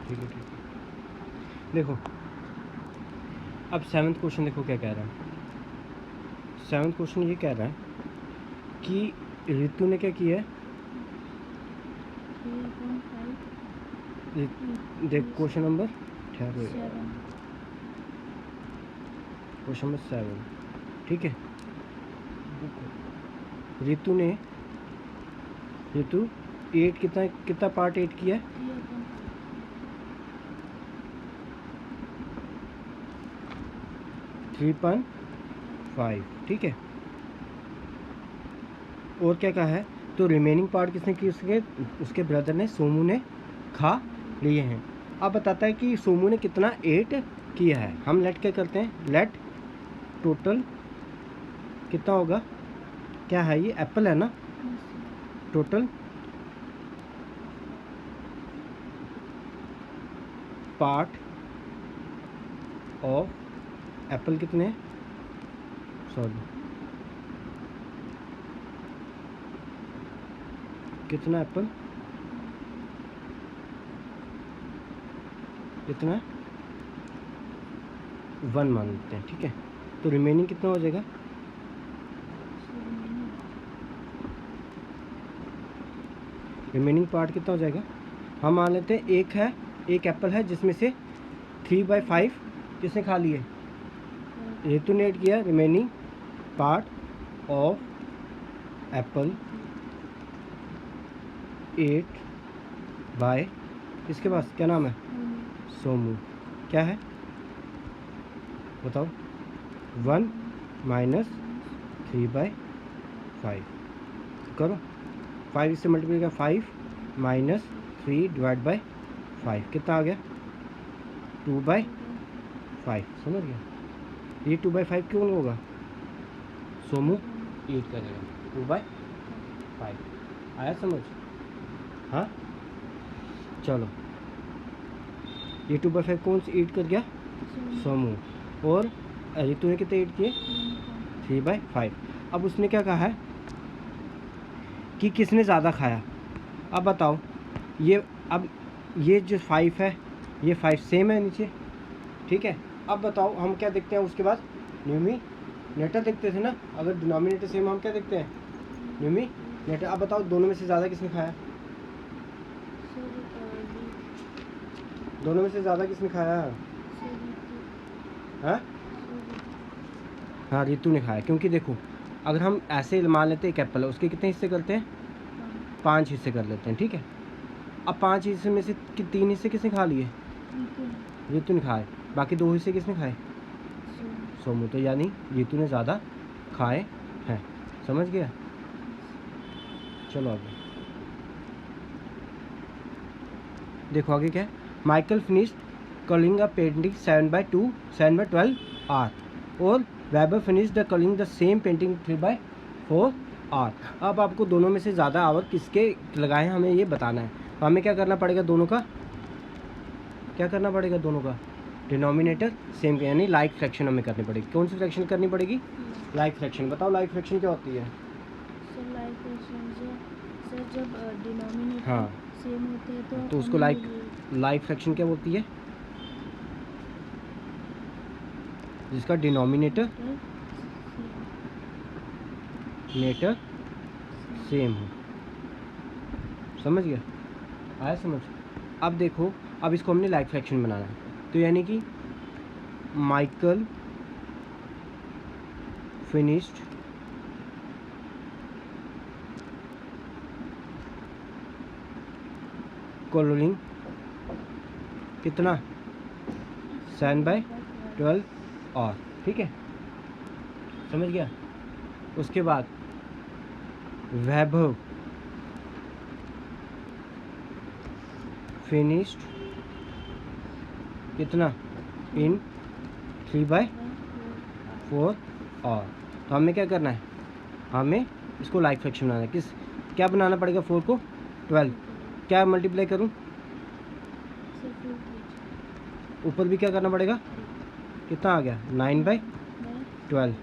ठीक है ठीक है। देखो अब सेवन्थ क्वेश्चन देखो क्या कह रहा है। सेवन्थ क्वेश्चन ये कह रहा है कि ऋतु ने क्या किया है। 3.5 देख क्वेश्चन नंबर7 क्वेश्चन नंबर 7, ठीक है। ऋतु 8 कितना कितना पार्ट 8 किया है। 3.5, ठीक है। और क्या कहा है, तो रिमेनिंग पार्ट किसने की, उसके ब्रदर ने, सोमू ने खा लिए हैं। अब बताता है कि सोमू ने कितना 8 किया है। हम लेट क्या करते हैं, लेट टोटल कितना होगा, क्या है ये एप्पल है ना, टोटल पार्ट ऑफ एप्पल कितने, सॉरी कितना एप्पल, कितना 1 मान लेते हैं, ठीक है। तो रिमेनिंग कितना हो जाएगा, रिमेनिंग पार्ट कितना हो जाएगा। हम मान लेते हैं एक एप्पल है जिसमें से 3/5 किसने खा लिए, ऋतु ने ऐड किया। रिमेनिंग पार्ट ऑफ एप्पल 8 इसके पास क्या नाम है, सोमू। क्या है बताओ, 1 माइनस 3/5 करो। 5 इससे मल्टीप्लाई किया, 5 माइनस 3 डिवाइड बाई 5 कितना आ गया, 2/5। समझ गया, ये 2/5 क्यों होगा, सोमू 8 करेगा 2/5। आया समझ, हाँ चलो। ये 2/5 कौन सी 8 कर गया, सोमू। और ऋतु ने कितने 8 किए, 3/5। अब उसने क्या कहा है कि किसने ज़्यादा खाया। अब बताओ ये, अब ये जो 5 है, ये 5 सेम है नीचे, ठीक है। अब बताओ हम क्या देखते हैं उसके बाद, न्यूमिनेटर देखते थे ना। अगर डिनोमिनेटर सेम हम क्या देखते हैं, न्यूमिनेटर। अब बताओ दोनों में से ज़्यादा किसने खाया, दोनों में से ज़्यादा किसने खाया है, हाँ ऋतु ने खाया। क्योंकि देखो अगर हम ऐसे मान लेते हैं एक एप्पल है, उसके कितने हिस्से करते हैं, 5 हिस्से कर लेते हैं, ठीक है। अब 5 हिस्से में से 3 हिस्से किसने खा लिए, ऋतु ने खाए। बाकी 2 हिस्से किसने खाए, सोमू। तो यानी ऋतु ने ज़्यादा खाए हैं। समझ गया, चलो आगे देखो। आगे क्या है, Michael finish calling a painting 7/12 hours, और Weber finish the calling the same painting 3/4 hours. अब आपको दोनों में से ज़्यादा आवर किसके लगाए हमें ये बताना है। तो हमें क्या करना पड़ेगा, दोनों का क्या करना पड़ेगा, दोनों का डिनोमिनेटर सेम, यानी लाइक फ्रैक्शन हमें करनी पड़ेगी। कौन सी फ्रैक्शन करनी पड़ेगी, लाइक फ्रैक्शन। बताओ लाइक फ्रैक्शन क्या होती है, जब डिनोमिनेटर हाँ सेम होते हैं तो उसको लाइक फ्रैक्शन क्या बोलती है, जिसका डिनोमिनेटर सेम हो। समझ गया, आया समझ। अब देखो, अब इसको हमने लाइक फ्रैक्शन बनाना है। तो यानी कि माइकल फिनिश्ड कलरिंग कितना 7/12 और, ठीक है। समझ गया। उसके बाद वैभव फिनिश्ड कितना इन 3/4 और। तो हमें क्या करना है, हमें इसको लाइक फ्रैक्शन बनाना है। क्या बनाना पड़ेगा, 4 को 12, क्या मल्टीप्लाई करूं, ऊपर भी क्या करना पड़ेगा, कितना आ गया 9/12।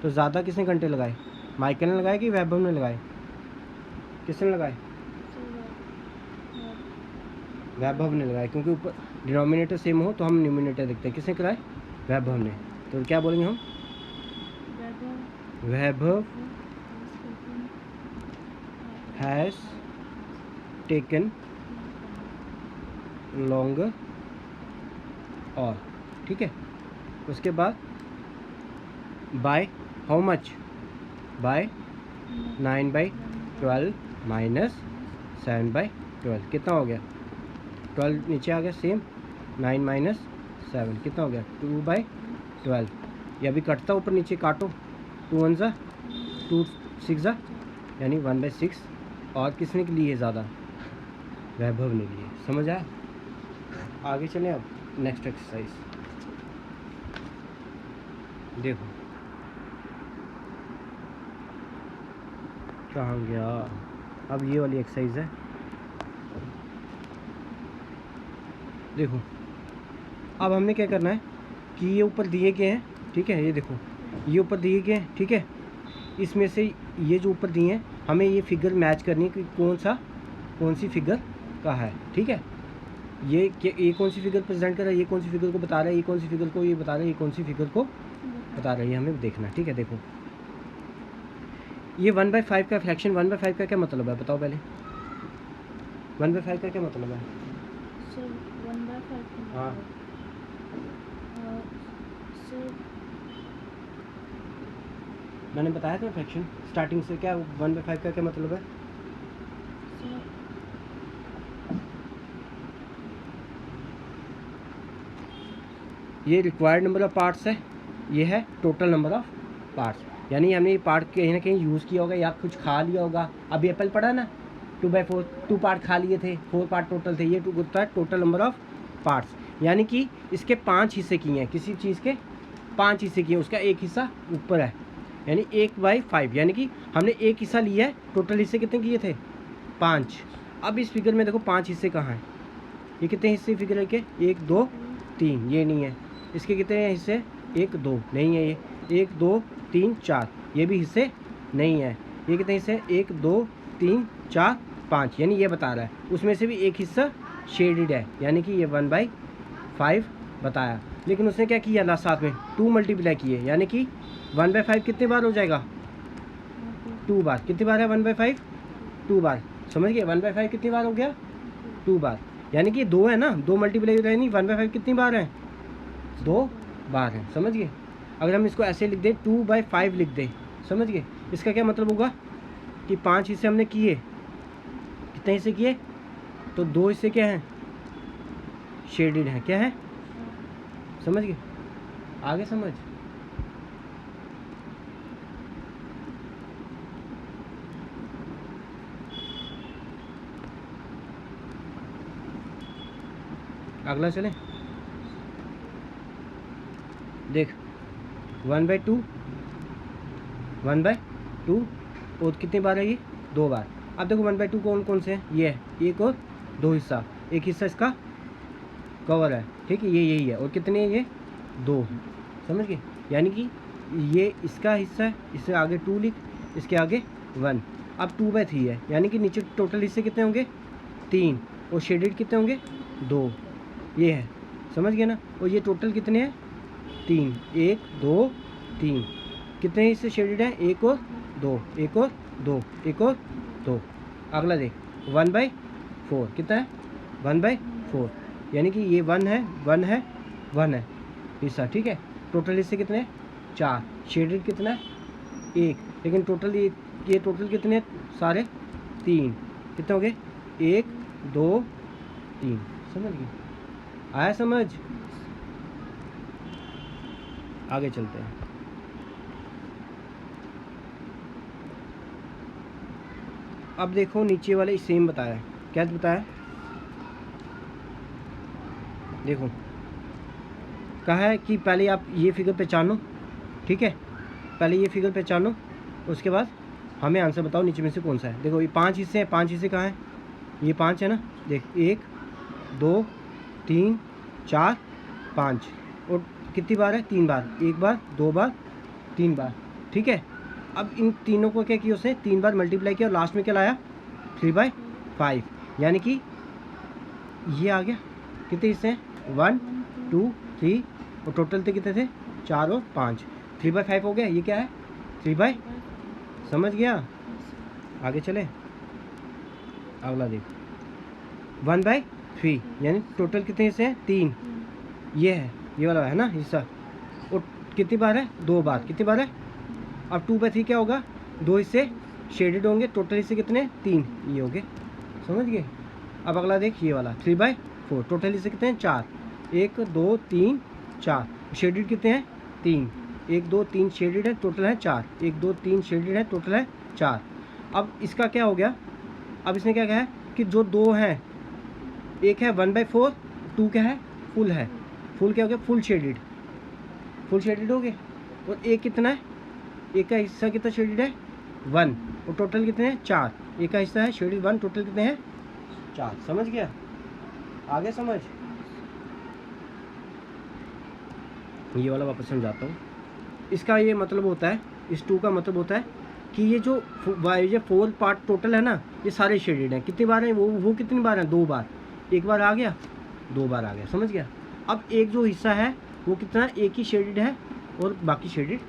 तो ज़्यादा किसने घंटे लगाए, माइकल ने लगाए कि वैभव ने लगाए, किसने लगाए, वैभव ने लगाया, क्योंकि ऊपर डिनोमिनेटर सेम हो तो हम न्यूमिनेटर देखते हैं। किसने कराए? वैभव ने। तो क्या बोलेंगे हम? वैभव हैज़ टेकन लॉन्गर और, ठीक है। उसके बाद by how much? By 9/12 minus 7/12 कितना हो गया? 12 नीचे आ गया सेम, 9 माइनस 7 कितना हो गया? 2/12। ये अभी कटता ऊपर नीचे, काटो, 2 1 ज़ा 2 6 ज़ा यानी 1/6। और किसने ली है ज़्यादा? वैभव ने ली है। समझ आया? आगे चलें अब नेक्स्ट एक्सरसाइज देखो कहाँ गया। अब ये वाली एक्सरसाइज है, देखो। अब हमने क्या करना है कि ये ऊपर दिए गए हैं, ठीक है। ये देखो ये ऊपर दिए गए हैं, ठीक है। इसमें से ये जो ऊपर दिए हैं हमें ये फिगर मैच करनी है कि कौन सी फिगर का है, ठीक है। ये कौन सी फिगर प्रेजेंट कर रहा है, ये कौन सी फिगर को बता रहा है, ये कौन सी फिगर को ये बता रहा है, ये कौन सी फिगर को बता रहा है, ये हमें देखना है, ठीक है। देखो ये 1/5 का फ्रैक्शन, 1/5 का क्या मतलब है बताओ पहले? 1/5 का क्या मतलब है? सर 1/5 हाँ। सर मैंने बताया था फ्रैक्शन स्टार्टिंग से, क्या 1/5 का क्या मतलब है? सर ये रिक्वायर्ड नंबर ऑफ पार्ट्स है, ये है टोटल नंबर ऑफ पार्ट्स। यानी हमने ये पार्ट कहीं ना कहीं यूज़ किया होगा या कुछ खा लिया होगा। अभी एप्पल पढ़ा ना, 2/4 2 पार्ट खा लिए थे, 4 पार्ट टोटल थे। ये होता है टोटल नंबर ऑफ पार्ट्स, यानी कि इसके 5 हिस्से किए हैं, किसी चीज़ के 5 हिस्से किए, उसका एक हिस्सा ऊपर है, यानी 1/5। यानी कि हमने एक हिस्सा लिया है, टोटल हिस्से कितने किए थे? 5। अब इस फिगर में देखो 5 हिस्से कहाँ हैं? ये कितने हिस्से फिगर है के? 1 2 3, ये नहीं है। इसके कितने हिस्से? 1 2 नहीं है। ये 1 2 3 4, ये भी हिस्से नहीं है। ये कितने हिस्से? 1 2 3 4 5, यानी ये बता रहा है उसमें से भी एक हिस्सा शेडेड है, यानी कि ये 1/5 बताया। लेकिन उसने क्या किया लास्ट साथ में? 2 मल्टीप्लाई किए, यानी कि 1/5 कितने बार हो जाएगा? 2 बार। कितनी बार है 1/5? 2 बार। समझ गए? 1/5 कितनी बार हो गया? 2 बार। यानी कि 2 है ना, 2 मल्टीप्लाई यानी 1/5 कितनी बार है? 2 बार है। समझ गए? अगर हम इसको ऐसे लिख दें 2/5 लिख दें, समझ गए? इसका क्या मतलब होगा कि 5 हिस्से हमने किए, कितने हिस्से किए? तो 2 हिस्से क्या हैं? शेडेड हैं। क्या है? समझ गए? आगे समझ? अगला चलें। देख 1/2 1/2 और कितनी बार है ये? 2 बार। अब देखो 1/2 कौन कौन से हैं? ये है, एक और 2 हिस्सा। एक हिस्सा इसका कवर है, ठीक है, ये यही है। और कितने हैं ये? 2। समझ गए? यानी कि ये इसका हिस्सा है, इससे आगे 2 लिख, इसके आगे 1। अब 2/3 है, यानी कि नीचे टोटल हिस्से कितने होंगे? 3। और शेडेड कितने होंगे? 2। ये है। समझ गए ना? और ये टोटल कितने हैं? 3। 1 2 3। कितने हिस्से शेडेड हैं? 1 और 2, 1 और 2, 1 और 2। अगला देख 1/4 कितना है? 1/4, यानी कि ये 1 है 1 है 1 है हिस्सा, ठीक है। टोटल हिस्से कितने हैं? 4। शेडेड कितना है? 1। लेकिन टोटल ये टोटल कितने सारे? 3। कितने हो गए? 1 2 3। समझ गए? आया समझ? आगे चलते हैं। अब देखो नीचे वाले सेम बताया। क्या बताया? देखो कहा है कि पहले आप ये फिगर पहचानो, ठीक है। पहले ये फिगर पहचानो, उसके बाद हमें आंसर बताओ नीचे में से कौन सा है। देखो ये 5 हिस्से हैं, 5 हिस्से कहाँ हैं? ये 5 है ना। देख 1 2 3 4 5। और कितनी बार है? 3 बार। 1 बार 2 बार 3 बार, ठीक है। अब इन तीनों को क्या किया उसने? 3 बार मल्टीप्लाई किया और लास्ट में क्या लाया? 3/5, यानी कि ये आ गया, कितने हिस्से हैं, 1 2 3 और टोटल थे कितने थे, 4 और 5, 3/5 हो गया। ये क्या है, 3/, समझ गया। आगे चले, अगला देख, 1/3 यानी टोटल कितने हिस्से हैं, 3। ये है, ये वाला है ना हिस्सा, और कितनी बार है, 2 बार, कितनी बार है। अब 2/3 क्या होगा, 2 हिस्से शेडेड होंगे, टोटल हिस्से कितने, 3, ये हो गए, समझ गए। अब अगला देख, ये वाला 3/4, टोटल हिस्से कितने हैं, 4, 1 2 3 4, शेडेड कितने हैं, 3, 1 2 3 शेडेड है, टोटल है 4, 1 2 3 शेडेड है, टोटल है 4। अब इसका क्या हो गया, अब इसने क्या कहा है कि जो 2 हैं, एक है 1/4, 2 क्या है, फुल है, फुल क्या हो गया, फुल शेडेड, फुल शेडेड हो गए। और एक कितना है, एक का हिस्सा कितना शेडेड है, 1, और टोटल कितने हैं, 4, एक का हिस्सा है शेडेड 1, टोटल कितने हैं, 4, समझ गया। आगे समझ, ये वाला वापस समझाता हूँ। इसका ये मतलब होता है, इस 2 का मतलब होता है कि ये जो 4 पार्ट टोटल है ना, ये सारे शेडेड हैं। कितनी बार हैं वो कितनी बार हैं, 2 बार, एक बार आ गया, 2 बार आ गया, समझ गया। अब एक जो हिस्सा है वो कितना, एक ही शेडेड है और बाकी शेडेड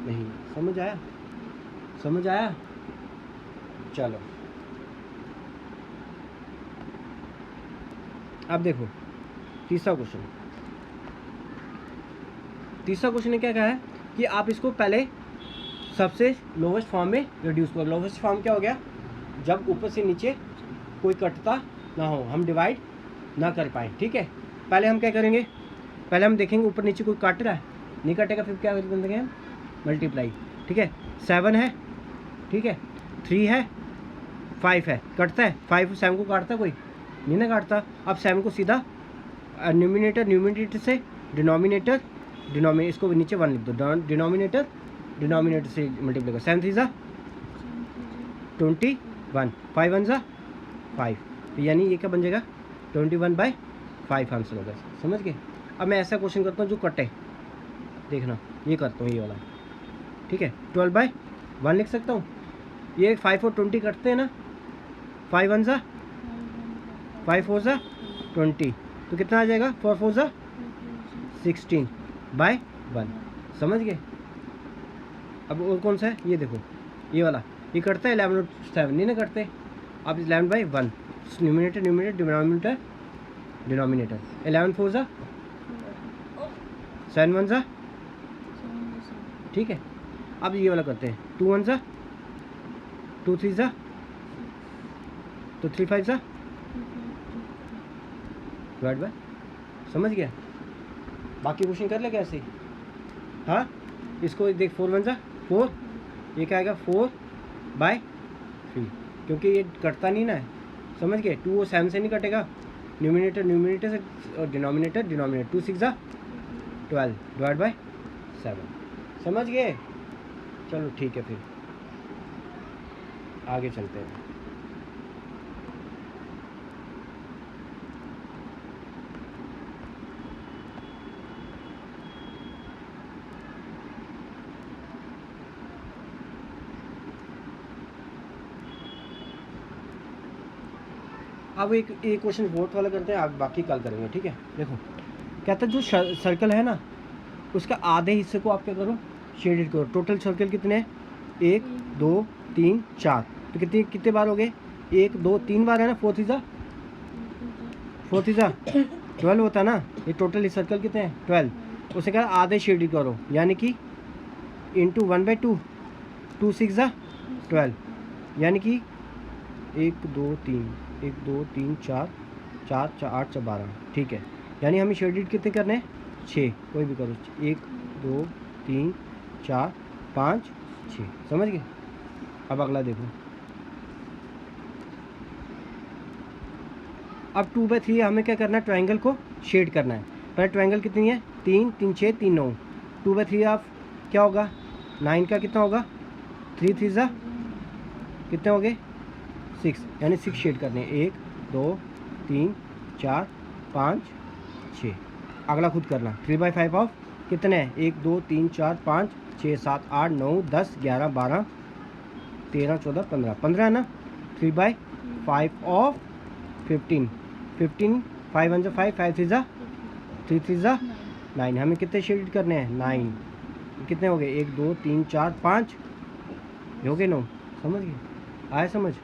नहीं, समझ आया, समझ आया। चलो अब देखो तीसरा क्वेश्चन, तीसरा क्वेश्चन ने क्या कहा है कि आप इसको पहले सबसे लोवेस्ट फॉर्म में रिड्यूस करो। लोवेस्ट फॉर्म क्या हो गया, जब ऊपर से नीचे कोई कटता ना हो, हम डिवाइड ना कर पाए, ठीक है। पहले हम क्या करेंगे, पहले हम देखेंगे ऊपर नीचे कोई काट रहा है, नहीं कटेगा, फिर क्या करेंगे हम, मल्टीप्लाई, ठीक है। 7 है, ठीक है, 3 है, 5 है, कटता है, 5 7 को काटता है कोई, नहीं ना काटता। अब 7 को सीधा न्यूमिनेटर से डिनोमिनेटर, इसको नीचे 1 लिख दो, डिनोमिनेटर से मल्टीप्लाई करो, 7 3 21, 5 1 5, तो यानी ये क्या बन जाएगा, 21/5 आंसर होगा, समझ गए। अब मैं ऐसा क्वेश्चन करता हूँ जो कटे, देखना, ये करता हूँ ये वाला, ठीक है, 12/1 लिख सकता हूँ। ये 5 और 20 कटते हैं ना, 5 1 5 4 20, तो कितना आ जाएगा, 4 4 16/1, समझ गए। अब और कौन सा है, ये देखो, ये वाला, ये करता है 11 और 7, नहीं ना करते। अब 11/1, न्यूमिनेटर 11 4 7 1, ठीक है। अब ये वाला करते हैं, 2 1 2 3 तो 3 5 डिवाइड बाय, समझ गया। बाकी क्वेश्चन कर ले कैसे, हाँ, इसको देख, 4 1 4, ये क्या आएगा, 4/3, क्योंकि ये कटता नहीं ना है, समझ गए। 2 और 7 से नहीं कटेगा, न्यूमिनेटर से, और डिनोमिनेटर 2 6 12 डिवाइड बाय 7, समझ गए। चलो ठीक है, फिर आगे चलते हैं। अब एक क्वेश्चन फोर्थ वाला करते हैं, आप बाकी कल करेंगे, ठीक है। देखो कहता है जो सर्कल है ना, उसका आधे हिस्से को आप क्या करो, शेडेड करो। टोटल सर्कल कितने हैं, 1 2 3 4, तो कितने बार हो गए, 1 2 3 बार है ना, 4 3 12 होता है ना। ये टोटल सर्कल कितने हैं, 12, उसे कह आधे शेडेड करो, यानी कि इंटू 1/2, 2 6 12, यानी कि 1 2 3 1 2 3 4 4 4 8 12, ठीक है। यानी हमें शेडेड कितने करने हैं, 6, कोई भी करो, 1 2 3 4 5 6, समझ गए। अब अगला देखो, अब 2/3 हमें क्या करना है, ट्रायंगल को शेड करना है। पहले ट्रायंगल कितनी है, 3 3 6 3 9, 2/3 आप क्या होगा, 9 का कितना होगा, 3 3 कितने हो गए, 6, यानी 6 शेड करने हैं, 1 2 3 4 5 6। अगला खुद करना, 3/5 ऑफ कितने हैं, 1 2 3 4 5 6 7 8 9 10 11 12 13 14 15 15 है ना। 3/5 ऑफ 15 15 5 1 5, 5 3 जा 3 3 जा 9 9। हमें कितने शेड करने हैं? 9। कितने हो गए? 1 2 3 4 5, ये हो गए 9। समझ गए? आया समझ?